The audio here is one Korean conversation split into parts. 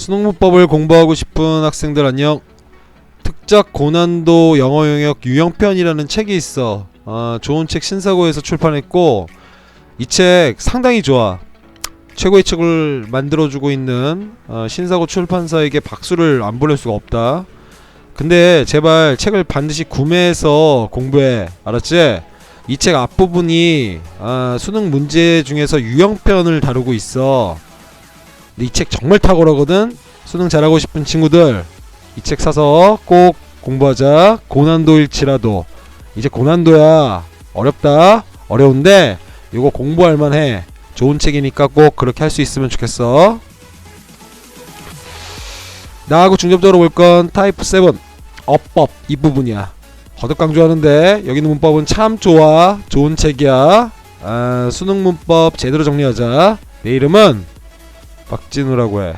수능 문법을 공부하고 싶은 학생들 안녕. 특작 고난도 영어 영역 유형편이라는 책이 있어. 좋은 책 신사고에서 출판했고 이 책 상당히 좋아. 최고의 책을 만들어주고 있는 신사고 출판사에게 박수를 안 보낼 수가 없다. 근데 제발 책을 반드시 구매해서 공부해. 알았지? 이 책 앞부분이 수능 문제 중에서 유형편을 다루고 있어. 근데 이 책 정말 탁월하거든. 수능 잘하고 싶은 친구들 이 책 사서 꼭 공부하자. 고난도일지라도. 이제 고난도야. 어렵다. 어려운데 이거 공부할 만해. 좋은 책이니까 꼭 그렇게 할 수 있으면 좋겠어. 나하고 중점적으로 볼 건 타입 7 어법 이 부분이야. 거듭 강조하는데 여기 있는 문법은 참 좋아. 좋은 책이야. 수능 문법 제대로 정리하자. 내 이름은 박진우라고 해.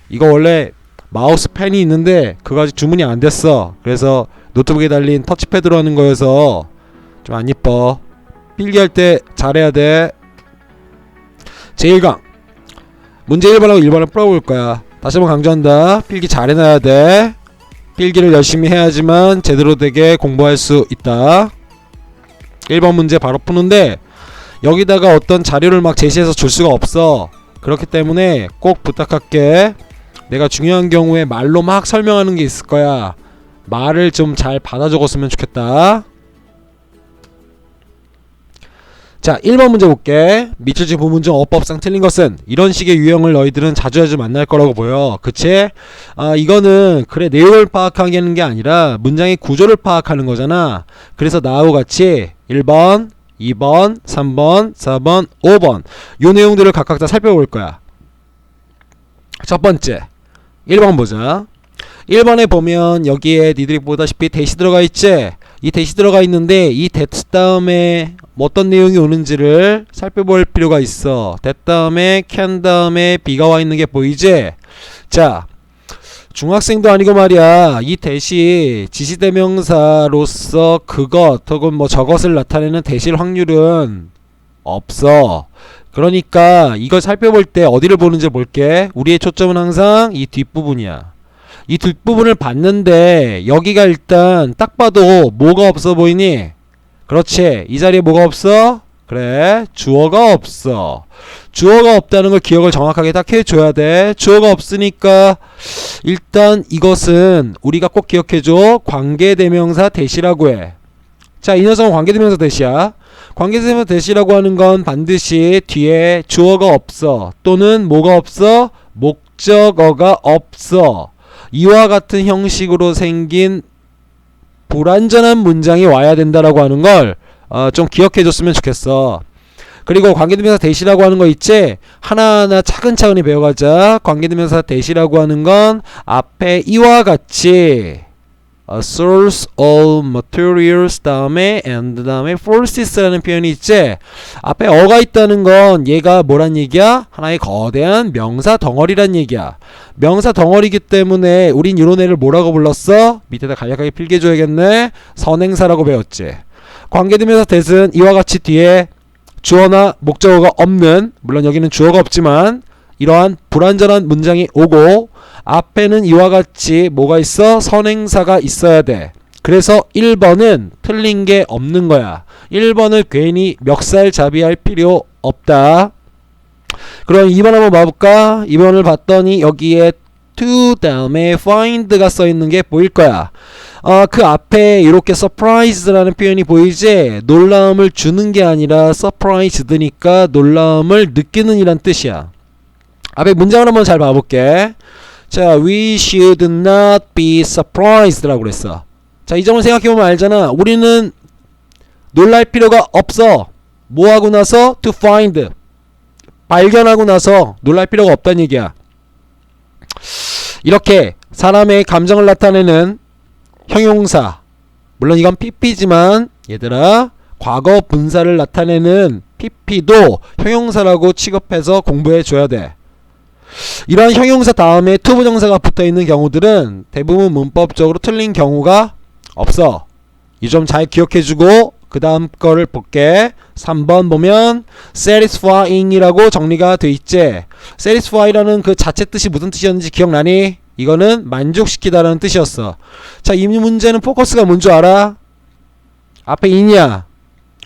이거 원래 마우스 펜이 있는데 그거 아직 주문이 안 됐어. 그래서 노트북에 달린 터치패드로 하는 거여서 좀 안 이뻐. 필기할 때 잘해야 돼. 제1강 문제 1번하고 1번을 풀어볼 거야. 다시 한번 강조한다. 필기 잘 해놔야 돼. 필기를 열심히 해야지만 제대로 되게 공부할 수 있다. 1번 문제 바로 푸는데 여기다가 어떤 자료를 막 제시해서 줄 수가 없어. 그렇기 때문에 꼭 부탁할게. 내가 중요한 경우에 말로 막 설명하는 게 있을 거야. 말을 좀 잘 받아 적었으면 좋겠다. 자, 1번 문제 볼게. 미출지 부문 중 어법상 틀린 것은? 이런 식의 유형을 너희들은 자주 만날 거라고 보여. 그치? 이거는 그래 내용을 파악하는 게 아니라 문장의 구조를 파악하는 거잖아. 그래서 나하고 같이 1번, 2번, 3번, 4번, 5번 요 내용들을 각각 다 살펴볼 거야. 첫 번째 1번 보자. 1번에 보면 여기에 니들이 보다시피 대시 들어가 있지? 이 대시 들어가 있는데 이 that 다음에 어떤 내용이 오는지를 살펴볼 필요가 있어. that 다음에 can 다음에 be가 와 있는 게 보이지? 자, 중학생도 아니고 말이야. 이 that이 지시대명사로서 그것 혹은 뭐 저것을 나타내는 that일 확률은 없어. 그러니까 이걸 살펴볼 때 어디를 보는지 볼게. 우리의 초점은 항상 이 뒷부분이야. 이 뒷부분을 봤는데 여기가 일단 딱 봐도 뭐가 없어 보이니? 그렇지. 이 자리에 뭐가 없어? 그래, 주어가 없어. 주어가 없다는 걸 기억을 정확하게 딱 해줘야 돼. 주어가 없으니까 일단 이것은 우리가 꼭 기억해줘. 관계대명사 that이라고 해. 자, 이 녀석은 관계대명사 that이야. 관계대명사 that이라고 하는 건 반드시 뒤에 주어가 없어. 또는 뭐가 없어? 목적어가 없어. 이와 같은 형식으로 생긴 불완전한 문장이 와야 된다라고 하는 걸 좀 기억해 줬으면 좋겠어. 그리고 관계대명사 that이라고 하는 거 있지? 하나하나 차근차근히 배워가자. 관계대명사 that이라고 하는 건 앞에 이와 같이 a source of materials 다음에 and 다음에 forces라는 표현이 있지? 앞에 어가 있다는 건 얘가 뭐란 얘기야? 하나의 거대한 명사 덩어리란 얘기야. 명사 덩어리기 때문에 우린 이런 애를 뭐라고 불렀어? 밑에다 간략하게 필기해줘야겠네. 선행사라고 배웠지. 관계대명사 that은 이와 같이 뒤에 주어나 목적어가 없는, 물론 여기는 주어가 없지만 이러한 불완전한 문장이 오고 앞에는 이와 같이 뭐가 있어? 선행사가 있어야 돼. 그래서 1번은 틀린 게 없는 거야. 1번을 괜히 멱살잡이할 필요 없다. 그럼 2번 한번 봐볼까? 2번을 봤더니 여기에 to 다음에 find가 써있는 게 보일 거야. 그 앞에 이렇게 surprise라는 표현이 보이지? 놀라움을 주는 게 아니라 surprised니까 놀라움을 느끼는 이란 뜻이야. 앞에 문장을 한번 잘 봐볼게. 자, we should not be surprised 라고 그랬어. 자, 이 점을 생각해보면 알잖아. 우리는 놀랄 필요가 없어. 뭐 하고 나서? to find. 발견하고 나서 놀랄 필요가 없다는 얘기야. 이렇게 사람의 감정을 나타내는 형용사, 물론 이건 pp지만 얘들아 과거 분사를 나타내는 pp도 형용사라고 취급해서 공부해 줘야 돼. 이러한 형용사 다음에 to 부정사가 붙어있는 경우들은 대부분 문법적으로 틀린 경우가 없어. 이 점 잘 기억해주고 그 다음 거를 볼게. 3번 보면 satisfying 이라고 정리가 돼 있지. satisfy라는 그 자체 뜻이 무슨 뜻이었는지 기억나니? 이거는 만족시키다라는 뜻이었어. 자, 이 문제는 포커스가 뭔 줄 알아? 앞에 in이야.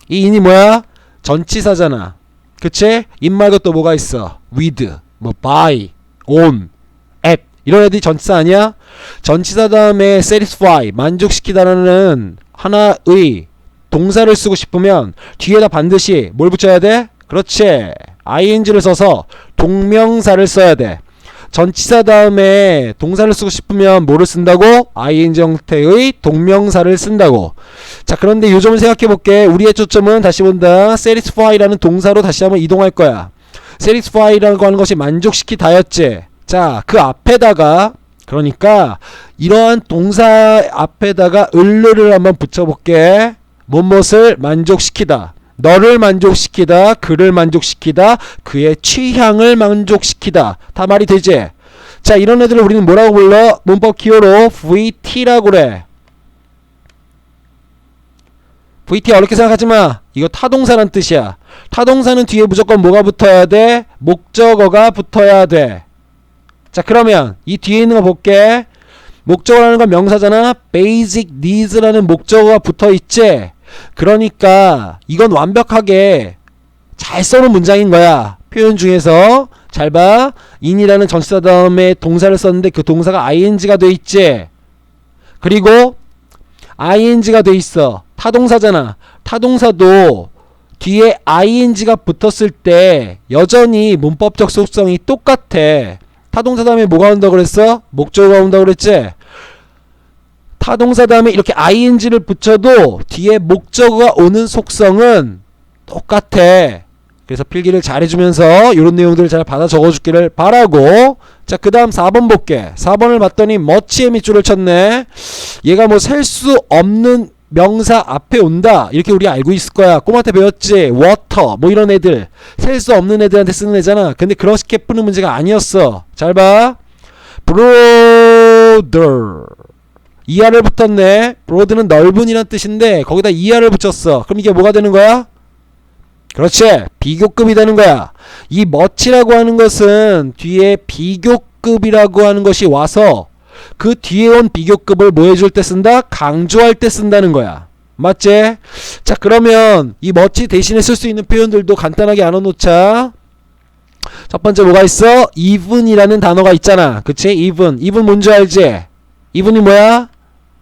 이 in이 뭐야? 전치사잖아. 그치? in 말고 또 뭐가 있어? with, 뭐 by, on, at 이런 애들이 전치사 아니야? 전치사 다음에 satisfy, 만족시키다라는 하나의 동사를 쓰고 싶으면 뒤에다 반드시 뭘 붙여야 돼? 그렇지. ing를 써서 동명사를 써야 돼. 전치사 다음에 동사를 쓰고 싶으면 뭐를 쓴다고? ing 형태의 동명사를 쓴다고. 자, 그런데 요 점을 생각해 볼게. 우리의 초점은 다시 본다. satisfy라는 동사로 다시 한번 이동할 거야. satisfy라고 하는 것이 만족시키다였지. 자, 그 앞에다가 그러니까 이러한 동사 앞에다가 을를 한번 붙여볼게. 무엇을 만족시키다, 너를 만족시키다, 그를 만족시키다, 그의 취향을 만족시키다. 다 말이 되지? 자, 이런 애들을 우리는 뭐라고 불러? 문법 기호로 VT라고 그래. VT 어렵게 생각하지마. 이거 타동사란 뜻이야. 타동사는 뒤에 무조건 뭐가 붙어야 돼? 목적어가 붙어야 돼. 자, 그러면 이 뒤에 있는 거 볼게. 목적어라는 건 명사잖아. basic needs라는 목적어가 붙어있지. 그러니까 이건 완벽하게 잘 써놓은 문장인 거야. 표현 중에서 잘 봐. in이라는 전치사 다음에 동사를 썼는데 그 동사가 ing가 돼 있지. 그리고 ing가 돼 있어. 타동사잖아. 타동사도 뒤에 ing가 붙었을 때 여전히 문법적 속성이 똑같아. 타동사 다음에 뭐가 온다고 그랬어? 목적어가 온다고 그랬지? 타동사 다음에 이렇게 ing를 붙여도 뒤에 목적어가 오는 속성은 똑같아. 그래서 필기를 잘 해주면서 이런 내용들을 잘 받아 적어주기를 바라고. 자, 그 다음 4번 볼게. 4번을 봤더니 much의 밑줄을 쳤네. 얘가 뭐 셀 수 없는 명사 앞에 온다 이렇게 우리 알고 있을 거야. 꼬마 때 배웠지? water 뭐 이런 애들 셀 수 없는 애들한테 쓰는 애잖아. 근데 그렇게 푸는 문제가 아니었어. 잘 봐. broader ER을 붙었네. broad는 넓은이란 뜻인데 거기다 ER을 붙였어. 그럼 이게 뭐가 되는 거야? 그렇지. 비교급이 되는 거야. 이 much라고 하는 것은 뒤에 비교급이라고 하는 것이 와서 그 뒤에 온 비교급을 뭐 해줄 때 쓴다? 강조할 때 쓴다는 거야. 맞지? 자, 그러면 이 much 대신에 쓸 수 있는 표현들도 간단하게 알아놓자. 첫 번째 뭐가 있어? even이라는 단어가 있잖아. 그치? even 뭔지 알지? even이 뭐야?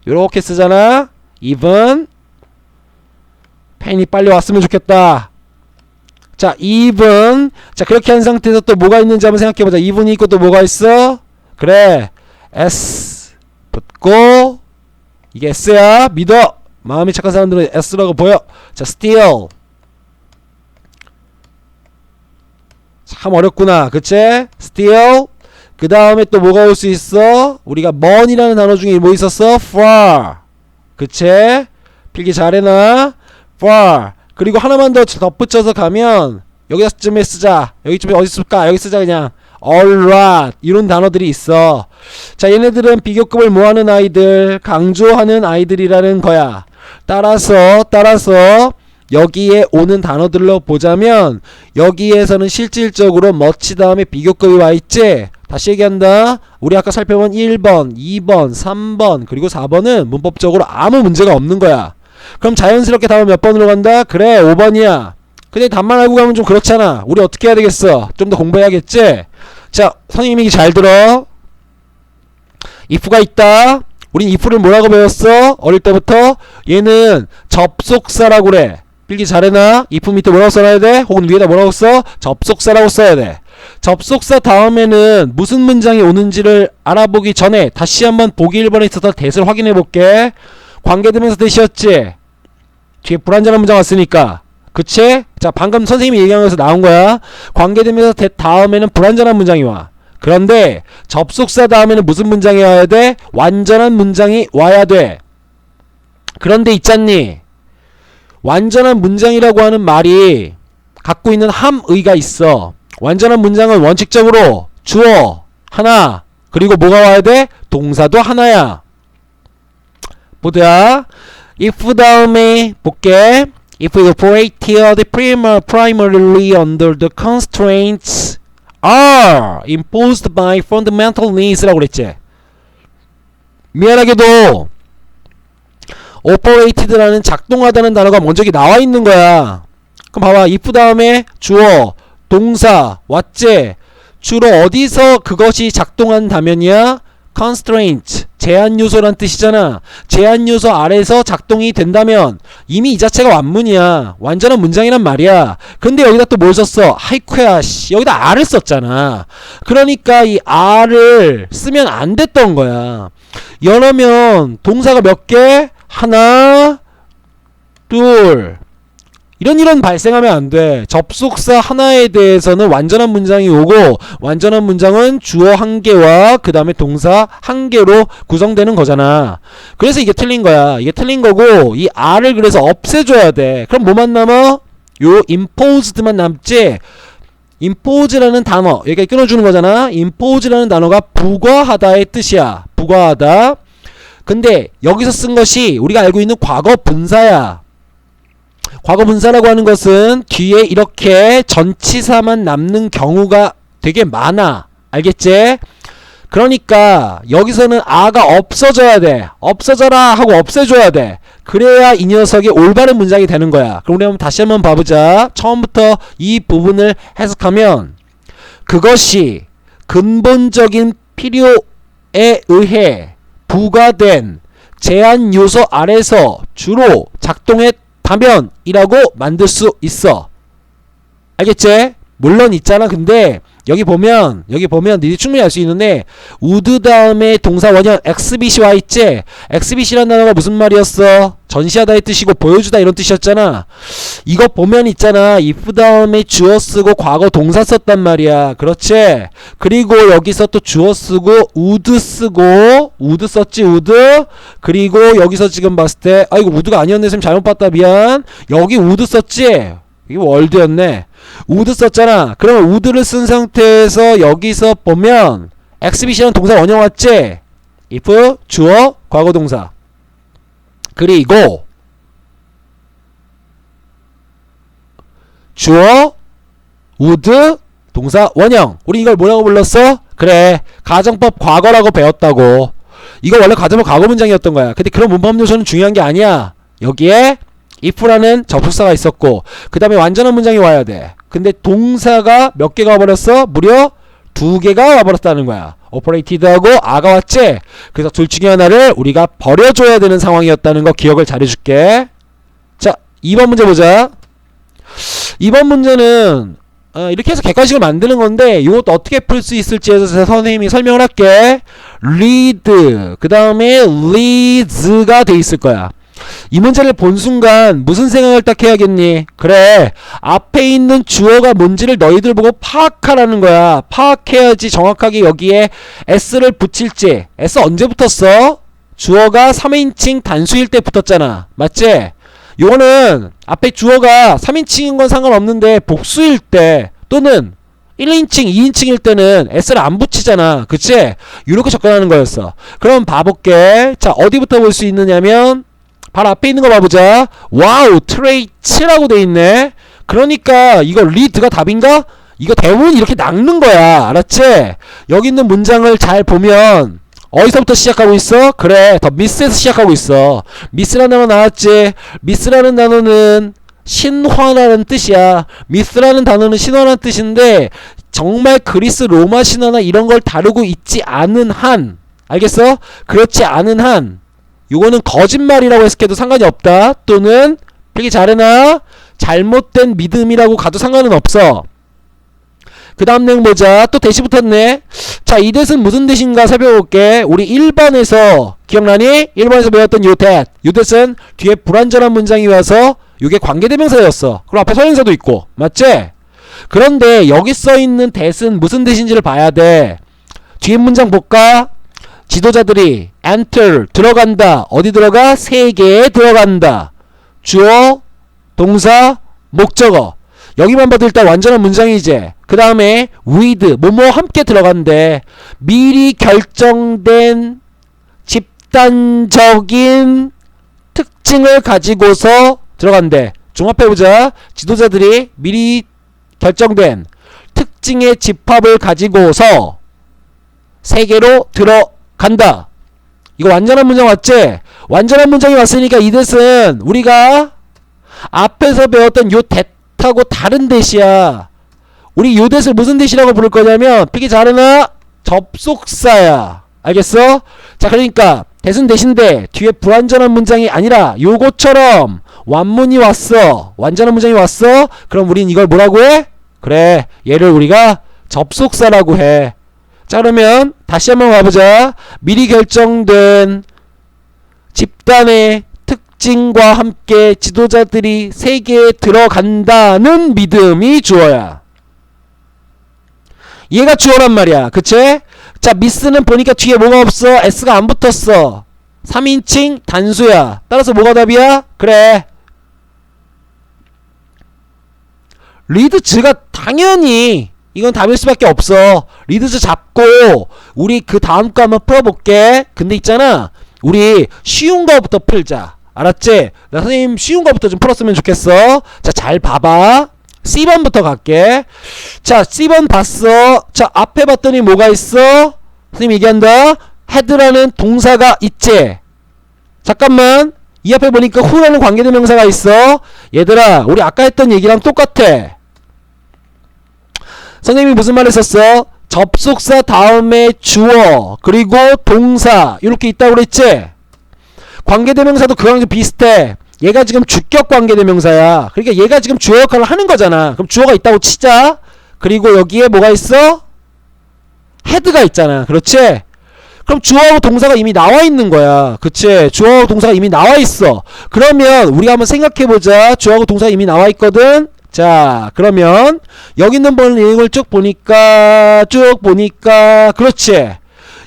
요렇게 쓰잖아. even. 펜이 빨리 왔으면 좋겠다. 자, even. 자, 그렇게 한 상태에서 또 뭐가 있는지 한번 생각해보자. even이 있고 또 뭐가 있어? 그래, S 붙고 이게 S야. 믿어. 마음이 착한 사람들은 S라고 보여. 자, still. 참 어렵구나. 그치? still. 그 다음에 또 뭐가 올 수 있어? 우리가 먼이라는 단어 중에 뭐 있었어? far. 그치? 필기 잘해놔. far. 그리고 하나만 더 덧붙여서 가면 여기쯤에 쓰자. 여기쯤에 어디 쓸까? 여기 쓰자 그냥. alright 이런 단어들이 있어. 자, 얘네들은 비교급을 뭐하는 아이들? 강조하는 아이들이라는 거야. 따라서 여기에 오는 단어들로 보자면 여기에서는 실질적으로 much 다음에 비교급이 와있지. 다시 얘기한다. 우리 아까 살펴본 1번, 2번, 3번 그리고 4번은 문법적으로 아무 문제가 없는 거야. 그럼 자연스럽게 답은 몇 번으로 간다? 그래, 5번이야. 근데 답만 알고 가면 좀 그렇잖아. 우리 어떻게 해야 되겠어? 좀 더 공부해야겠지? 자, 선생님 얘기 잘 들어. if가 있다. 우린 if를 뭐라고 배웠어? 어릴 때부터? 얘는 접속사라고 그래. 필기 잘해놔. if 밑에 뭐라고 써놔야 돼? 혹은 위에다 뭐라고 써? 접속사라고 써야 돼. 접속사 다음에는 무슨 문장이 오는지를 알아보기 전에 다시 한번 보기 1번에 있어서 대을 확인해 볼게. 관계대명사 대시였지? 뒤에 불완전한 문장 왔으니까. 그치? 자, 방금 선생님이 얘기한 거에서 나온 거야. 관계대명사 다음에는 불완전한 문장이 와. 그런데 접속사 다음에는 무슨 문장이 와야 돼? 완전한 문장이 와야 돼. 그런데 있잖니, 완전한 문장이라고 하는 말이 갖고 있는 함의가 있어. 완전한 문장은 원칙적으로 주어 하나, 그리고 뭐가 와야 돼? 동사도 하나야. 보자. if 다음에 볼게. If we operate here the primarily under the constraints are imposed by fundamental needs라고 그랬지. 미안하게도 operated라는 작동하다는 단어가 먼저 여기 나와 있는 거야. 그럼 봐봐. if 다음에 주어, 동사, 왔지. 주로 어디서 그것이 작동한다면이야? constraint, 제한 요소란 뜻이잖아. 제한 요소 아래서 작동이 된다면 이미 이 자체가 완문이야. 완전한 문장이란 말이야. 근데 여기다 또 뭘 썼어? 하이쿠야 씨. 여기다 R을 썼잖아. 그러니까 이 R을 쓰면 안 됐던 거야. 여러면 동사가 몇 개? 하나, 둘. 이런 발생하면 안 돼. 접속사 하나에 대해서는 완전한 문장이 오고 완전한 문장은 주어 한 개와 그 다음에 동사 한 개로 구성되는 거잖아. 그래서 이게 틀린 거야. 이게 틀린 거고 이 R을 그래서 없애줘야 돼. 그럼 뭐만 남아? 요 imposed만 남지. impose라는 단어 여기까지 끊어주는 거잖아. impose라는 단어가 부과하다의 뜻이야. 부과하다. 근데 여기서 쓴 것이 우리가 알고 있는 과거 분사야. 과거 분사라고 하는 것은 뒤에 이렇게 전치사만 남는 경우가 되게 많아. 알겠지? 그러니까 여기서는 아가 없어져야 돼. 없어져라 하고 없애줘야 돼. 그래야 이 녀석이 올바른 문장이 되는 거야. 그럼 우리 한번 다시 한번 봐보자. 처음부터 이 부분을 해석하면 그것이 근본적인 필요에 의해 부과된 제한 요소 아래서 주로 작동했다면이라고 만들 수 있어. 알겠지? 물론 있잖아. 근데 여기 보면 니들이 충분히 알 수 있는데 would 다음에 동사 원형 exhibit이 와 있지? exhibit이라는 단어가 무슨 말이었어? 전시하다의 뜻이고 보여주다 이런 뜻이었잖아. 이거 보면 있잖아. if 다음에 주어 쓰고 과거 동사 썼단 말이야. 그렇지? 그리고 여기서 또 주어 쓰고 would 쓰고 would 썼지 would. 그리고 여기서 지금 봤을 때 이거 would가 아니었네. 쌤 잘못 봤다. 미안. 여기 would 썼지? 이게 월드였네. would 썼잖아. 그러면 would를 쓴 상태에서 여기서 보면 exhibit이라는 동사 원형 왔지? if 주어 과거 동사 그리고 주어 would 동사 원형. 우리 이걸 뭐라고 불렀어? 그래 가정법 과거라고 배웠다고. 이거 원래 가정법 과거 문장이었던 거야. 근데 그런 문법 요소는 중요한 게 아니야. 여기에 if라는 접속사가 있었고 그 다음에 완전한 문장이 와야 돼. 근데 동사가 몇 개가 와버렸어? 무려 2개가 와버렸다는 거야. operated하고 아가 왔지? 그래서 둘 중에 하나를 우리가 버려줘야 되는 상황이었다는 거 기억을 잘해줄게. 자 2번 문제 보자. 2번 문제는 이렇게 해서 객관식을 만드는 건데 이것도 어떻게 풀 수 있을지에 대해서 선생님이 설명을 할게. read 그 다음에 leads가 돼 있을 거야. 이 문제를 본 순간 무슨 생각을 딱 해야겠니? 그래 앞에 있는 주어가 뭔지를 너희들 보고 파악하라는 거야. 파악해야지 정확하게 여기에 s를 붙일지. s 언제 붙었어? 주어가 3인칭 단수일 때 붙었잖아. 맞지? 요거는 앞에 주어가 3인칭인 건 상관없는데 복수일 때 또는 1인칭, 2인칭일 때는 s를 안 붙이잖아. 그치? 이렇게 접근하는 거였어. 그럼 봐볼게. 자 어디부터 볼 수 있느냐면 바로 앞에 있는 거 봐보자. 와우 트레이츠라고 돼 있네. 그러니까 이거 리드가 답인가? 이거 대부분 이렇게 낚는 거야. 알았지? 여기 있는 문장을 잘 보면 어디서부터 시작하고 있어? 그래 더 미스에서 시작하고 있어. 미스라는 단어 나왔지? 미스라는 단어는 신화라는 뜻이야. 미스라는 단어는 신화라는 뜻인데 정말 그리스 로마 신화나 이런 걸 다루고 있지 않은 한, 알겠어? 그렇지 않은 한 요거는 거짓말이라고 해석해도 상관이 없다. 또는 필기 잘해놔. 잘못된 믿음이라고 가도 상관은 없어. 그 다음 내용 보자. 또 대시 붙었네. 자, 이 대신 무슨 대신가 살펴볼게. 우리 1번에서 기억나니? 1번에서 배웠던 요 that. 요 that은 뒤에 불완전한 문장이 와서 요게 관계대명사였어. 그리고 앞에 서행사도 있고. 맞지? 그런데 여기 써있는 that은 무슨 대신지를 봐야 돼. 뒤에 문장 볼까? 지도자들이 enter 들어간다. 어디 들어가? 세계에 들어간다. 주어, 동사, 목적어. 여기만 봐도 일단 완전한 문장이지. 그 다음에 with 뭐뭐 함께 들어간대. 미리 결정된 집단적인 특징을 가지고서 들어간대. 종합해보자. 지도자들이 미리 결정된 특징의 집합을 가지고서 세계로 들어간다. 이거 완전한 문장 왔지? 완전한 문장이 왔으니까 이 뜻은 우리가 앞에서 배웠던 요 that하고 다른 that이야. 우리 요 that을 무슨 that이라고 부를 거냐면 필기 잘하나? 접속사야. 알겠어? 자, 그러니까 that은 that인데 뒤에 불완전한 문장이 아니라 요거처럼 완문이 왔어. 완전한 문장이 왔어. 그럼 우린 이걸 뭐라고 해? 그래, 얘를 우리가 접속사라고 해. 자, 그러면 다시 한번 가보자. 미리 결정된 집단의 특징과 함께 지도자들이 세계에 들어간다는 믿음이 주어야. 얘가 주어란 말이야. 그치? 자, 미스는 보니까 뒤에 뭐가 없어? S가 안 붙었어. 3인칭 단수야. 따라서 뭐가 답이야? 그래, 리드즈가 당연히 이건 답일 수밖에 없어. 리드즈 잡고 우리 그 다음 거 한번 풀어볼게. 근데 있잖아, 우리 쉬운 거부터 풀자. 알았지? 나 선생님 쉬운 거부터 좀 풀었으면 좋겠어. 자, 잘 봐봐. C번부터 갈게. 자, C번 봤어. 자, 앞에 봤더니 뭐가 있어? 선생님 얘기한다. 헤드라는 동사가 있지. 잠깐만, 이 앞에 보니까 who라는 관계대명사가 있어. 얘들아, 우리 아까 했던 얘기랑 똑같아. 선생님이 무슨 말 했었어? 접속사 다음에 주어 그리고 동사 이렇게 있다고 그랬지? 관계대명사도 그거랑 좀 비슷해. 얘가 지금 주격 관계대명사야. 그러니까 얘가 지금 주어 역할을 하는 거잖아. 그럼 주어가 있다고 치자. 그리고 여기에 뭐가 있어? 헤드가 있잖아. 그렇지? 그럼 주어하고 동사가 이미 나와 있는 거야. 그치? 주어하고 동사가 이미 나와 있어. 그러면 우리가 한번 생각해보자. 주어하고 동사가 이미 나와 있거든? 자, 그러면 여기 있는 내용을 쭉 보니까 그렇지,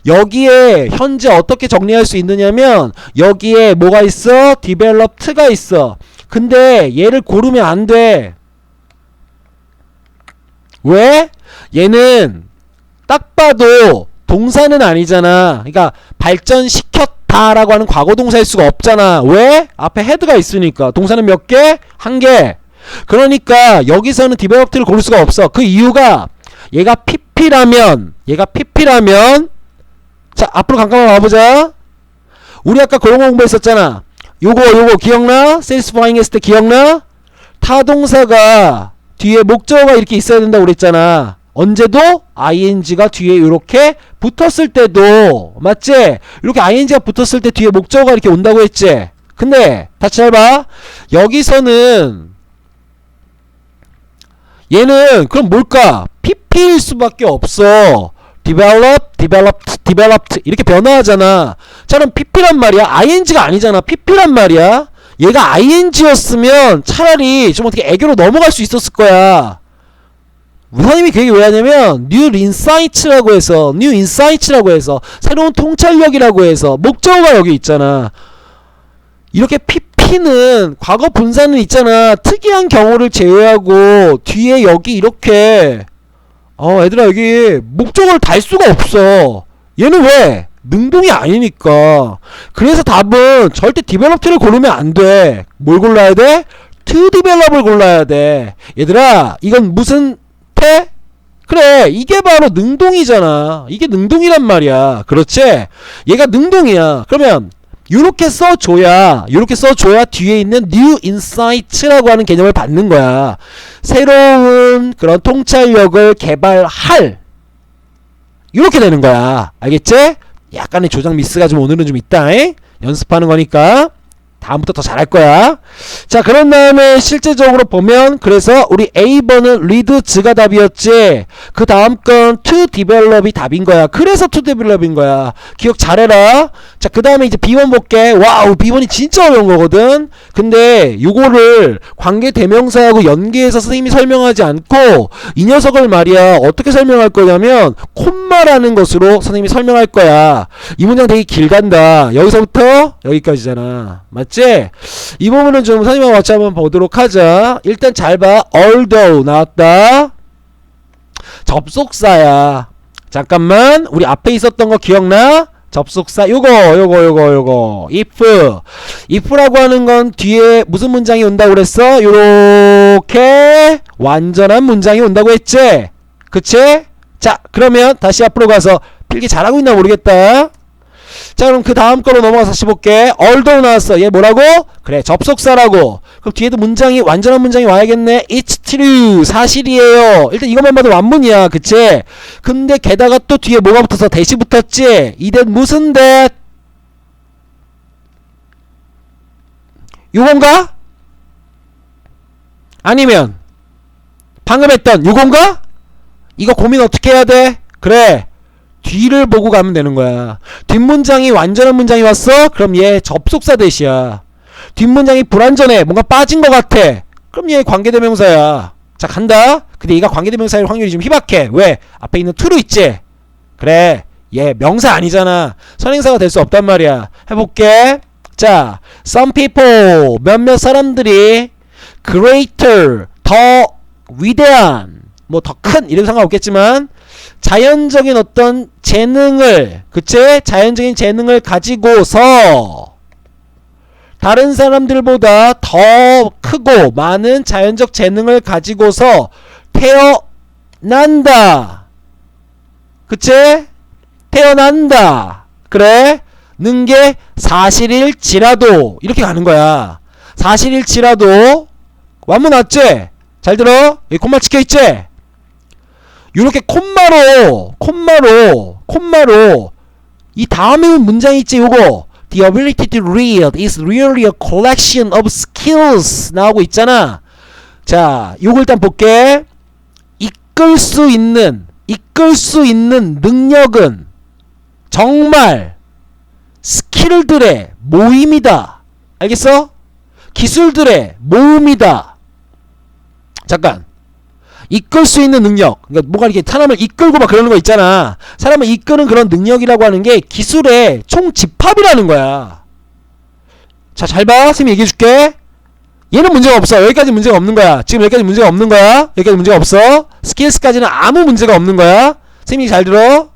여기에 현재 어떻게 정리할 수 있느냐면 여기에 뭐가 있어? developed가 있어. 근데 얘를 고르면 안 돼. 왜? 얘는 딱 봐도 동사는 아니잖아. 그러니까 발전시켰다라고 하는 과거동사일 수가 없잖아. 왜? 앞에 헤드가 있으니까. 동사는 몇 개? 한 개. 그러니까 여기서는 디벨롭트를 고를 수가 없어. 그 이유가 얘가 PP라면 자, 앞으로 잠깐만 와보자. 우리 아까 그런 거 공부했었잖아. 요거 기억나? satisfying 했을 때 기억나? 타동사가 뒤에 목적어가 이렇게 있어야 된다고 그랬잖아. 언제도 ing가 뒤에 이렇게 붙었을 때도, 맞지? 이렇게 ing가 붙었을 때 뒤에 목적어가 이렇게 온다고 했지. 근데 다시 잘 봐. 여기서는 얘는 그럼 뭘까? PP일 수밖에 없어. developed 이렇게 변화하잖아. 자, 그럼 PP란 말이야. ing가 아니잖아. PP란 말이야. 얘가 ing였으면 차라리 좀 어떻게 애교로 넘어갈 수 있었을 거야. 선생님이 그 얘기 왜 하냐면 new insights라고 해서 새로운 통찰력이라고 해서 목적어가 여기 있잖아. 이렇게 PP는 과거 분사는 있잖아. 특이한 경우를 제외하고 뒤에 여기 이렇게 얘들아, 여기 목적어를 달 수가 없어. 얘는 왜? 능동이 아니니까. 그래서 답은 절대 developed를 고르면 안 돼. 뭘 골라야 돼? to develop을 골라야 돼. 얘들아, 이건 무슨 태? 그래, 이게 바로 능동이잖아. 이게 능동이란 말이야. 그렇지? 얘가 능동이야. 그러면 요렇게 써줘야 뒤에 있는 new insights라고 하는 개념을 받는 거야. 새로운 그런 통찰력을 개발할, 이렇게 되는 거야. 알겠지? 약간의 조작 미스가 좀 오늘은 좀 있다. 연습하는 거니까 다음부터 더 잘할 거야. 자, 그런 다음에 실제적으로 보면 그래서 우리 A번은 리드즈가 답이었지. 그 다음 건 to develop이 답인 거야. 그래서 to develop인 거야. 기억 잘해라. 자, 그 다음에 이제 B번 볼게. 와우, B번이 진짜 어려운 거거든. 근데 요거를 관계 대명사하고 연계해서 선생님이 설명하지 않고 이 녀석을 말이야 어떻게 설명할 거냐면 콤마라는 것으로 선생님이 설명할 거야. 이 문장 되게 길간다. 여기서부터 여기까지잖아. 맞지? 이 부분은 좀 선생님하고 같이 한번 보도록 하자. 일단 잘 봐. although 나왔다. 접속사야. 잠깐만, 우리 앞에 있었던 거 기억나? 접속사 요거 if라고 하는 건 뒤에 무슨 문장이 온다고 그랬어? 요렇게 완전한 문장이 온다고 했지? 그치? 자 그러면 다시 앞으로 가서 필기 잘하고 있나 모르겠다. 자 그럼 그 다음 거로 넘어가서 다시 볼게. although 나왔어. 얘 뭐라고? 그래 접속사라고. 그럼 뒤에도 문장이 완전한 문장이 와야겠네. It's true 사실이에요. 일단 이것만 봐도 완문이야. 그치? 근데 게다가 또 뒤에 뭐가 붙어서 대시 붙었지? 이 that 무슨 that? 요건가? 아니면 방금 했던 요건가? 이거 고민 어떻게 해야 돼? 그래 뒤를 보고 가면 되는 거야. 뒷문장이 완전한 문장이 왔어? 그럼 얘 접속사 대시야. 뒷문장이 불완전해. 뭔가 빠진 것 같아. 그럼 얘 관계대명사야. 자 간다. 근데 얘가 관계대명사일 확률이 좀 희박해. 왜? 앞에 있는 to로 있지? 그래 얘 명사 아니잖아. 선행사가 될 수 없단 말이야. 해볼게. 자 some people 몇몇 사람들이 greater 더 위대한 뭐 더 큰 이런 상관없겠지만 자연적인 어떤 재능을 그치? 자연적인 재능을 가지고서 다른 사람들보다 더 크고 많은 자연적 재능을 가지고서 태어난다. 그치? 태어난다. 그래? 는 게 사실일지라도 이렇게 가는 거야. 사실일지라도 완문 왔지? 잘 들어? 여기 콤마 찍혀있지? 요렇게 콤마로 이 다음에 온 문장이 있지 요거 The ability to read is really a collection of skills 나오고 있잖아. 자 요거 일단 볼게. 이끌 수 있는 능력은 정말 스킬들의 모임이다. 알겠어? 기술들의 모음이다. 잠깐 이끌 수 있는 능력 그러니까 뭐가 이렇게 사람을 이끌고 막 그러는 거 있잖아. 사람을 이끄는 그런 능력이라고 하는 게 기술의 총집합이라는 거야. 자 잘 봐. 선생님이 얘기해 줄게. 얘는 문제가 없어. 여기까지 문제가 없는 거야. 지금 여기까지 문제가 없는 거야. 여기까지 문제가 없어. 스킬스까지는 아무 문제가 없는 거야. 선생님이 잘 들어.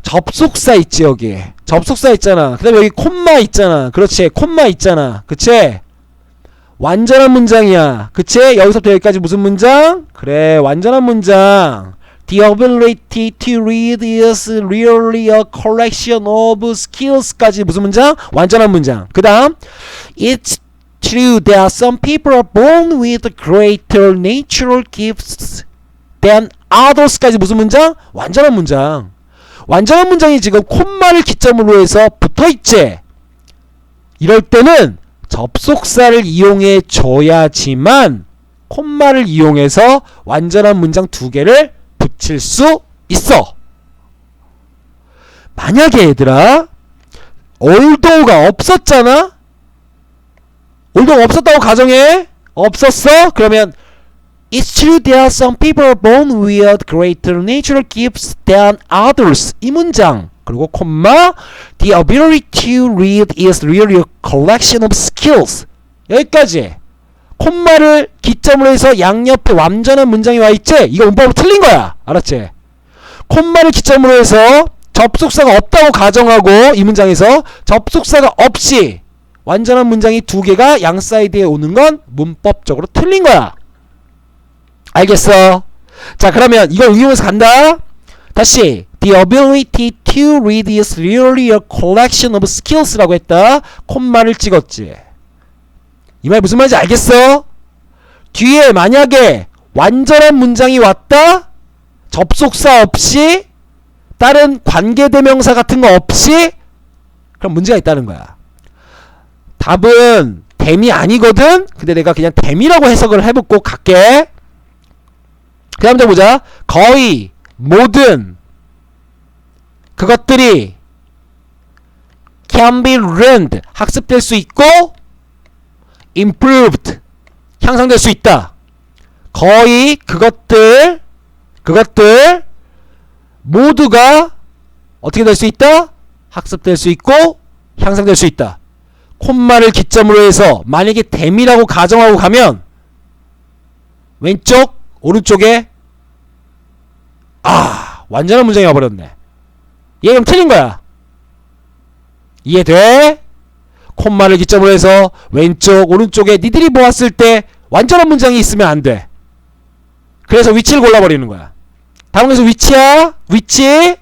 접속사 있지 여기. 접속사 있잖아. 그 다음에 여기 콤마 있잖아. 그렇지 콤마 있잖아. 그치? 완전한 문장이야. 그치? 여기서부터 여기까지 무슨 문장? 그래 완전한 문장. The ability to read is really a collection of skills까지 무슨 문장? 완전한 문장. 그 다음 It's true that some people are born with greater natural gifts than others까지 무슨 문장? 완전한 문장. 완전한 문장이 지금 콤마를 기점으로 해서 붙어있지? 이럴 때는 접속사를 이용해 줘야지만 콤마를 이용해서 완전한 문장 두 개를 붙일 수 있어. 만약에 얘들아 although가 없었잖아? although가 없었다고 가정해. 없었어? 그러면 It's true that some people are born with greater natural gifts than others. 이 문장 그리고 콤마 The ability to read is really a collection of skills. 여기까지 콤마를 기점으로 해서 양옆에 완전한 문장이 와있지? 이거 문법으로 틀린 거야. 알았지? 콤마를 기점으로 해서 접속사가 없다고 가정하고 이 문장에서 접속사가 없이 완전한 문장이 두 개가 양 사이드에 오는 건 문법적으로 틀린 거야. 알겠어? 자 그러면 이걸 응용해서 간다. 다시 The ability to read is really a collection of skills라고 했다. 콤마를 찍었지. 이 말 무슨 말인지 알겠어? 뒤에 만약에 완전한 문장이 왔다? 접속사 없이 다른 관계대명사 같은 거 없이 그럼 문제가 있다는 거야. 답은 댐이 아니거든? 근데 내가 그냥 댐이라고 해석을 해보고 갈게. 그 다음 보자. 거의 모든 그것들이 can be learned 학습될 수 있고 improved 향상될 수 있다. 거의 그것들 모두가 어떻게 될 수 있다? 학습될 수 있고 향상될 수 있다. 콤마를 기점으로 해서 만약에 댐이라고 가정하고 가면 왼쪽 오른쪽에 완전한 문장이 와버렸네. 얘 그럼 틀린 거야. 이해돼? 콤마를 기점으로 해서 왼쪽 오른쪽에 니들이 보았을 때 완전한 문장이 있으면 안 돼. 그래서 위치를 골라버리는 거야. 다음 에서 위치야? 위치?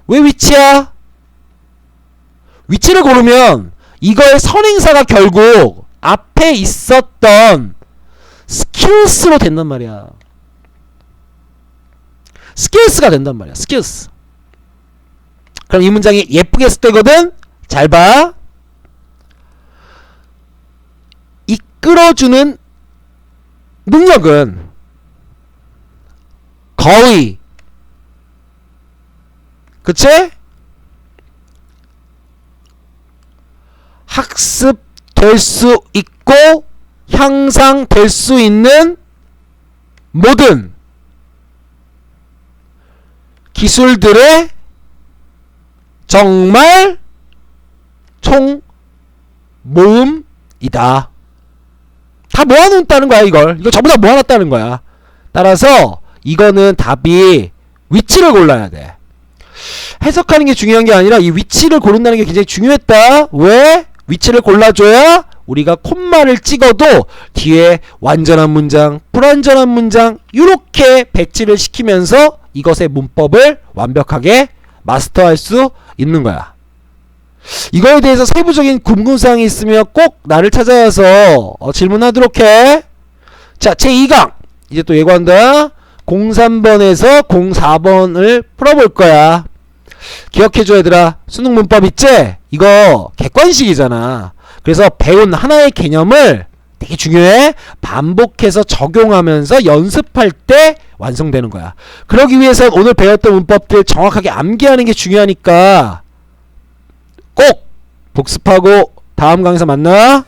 왜 위치야? 위치를 고르면 이거의 선행사가 결국 앞에 있었던 skills로 된단 말이야. skills가 된단 말이야. skills. 그럼 이 문장이 예쁘게 쓰되거든. 잘 봐. 이끌어주는 능력은 거의, 그치? 학습될 수 있고 향상될 수 있는 모든 기술들의 정말 총모음이다. 다 모아놓았다는 거야. 이거 전부 다 모아놨다는 거야. 따라서 이거는 답이 위치를 골라야 돼. 해석하는 게 중요한 게 아니라 이 위치를 고른다는 게 굉장히 중요했다. 왜? 위치를 골라줘야 우리가 콤마를 찍어도 뒤에 완전한 문장, 불완전한 문장 이렇게 배치를 시키면서 이것의 문법을 완벽하게 마스터할 수 있는 거야. 이거에 대해서 세부적인 궁금사항이 있으면 꼭 나를 찾아와서 질문하도록 해. 자, 제2강 이제 또 예고한다. 03번에서 04번을 풀어볼 거야. 기억해줘 얘들아. 수능 문법 있지? 이거 객관식이잖아. 그래서 배운 하나의 개념을 되게 중요해. 반복해서 적용하면서 연습할 때 완성되는 거야. 그러기 위해서 오늘 배웠던 문법들 정확하게 암기하는 게 중요하니까 꼭 복습하고 다음 강의에서 만나.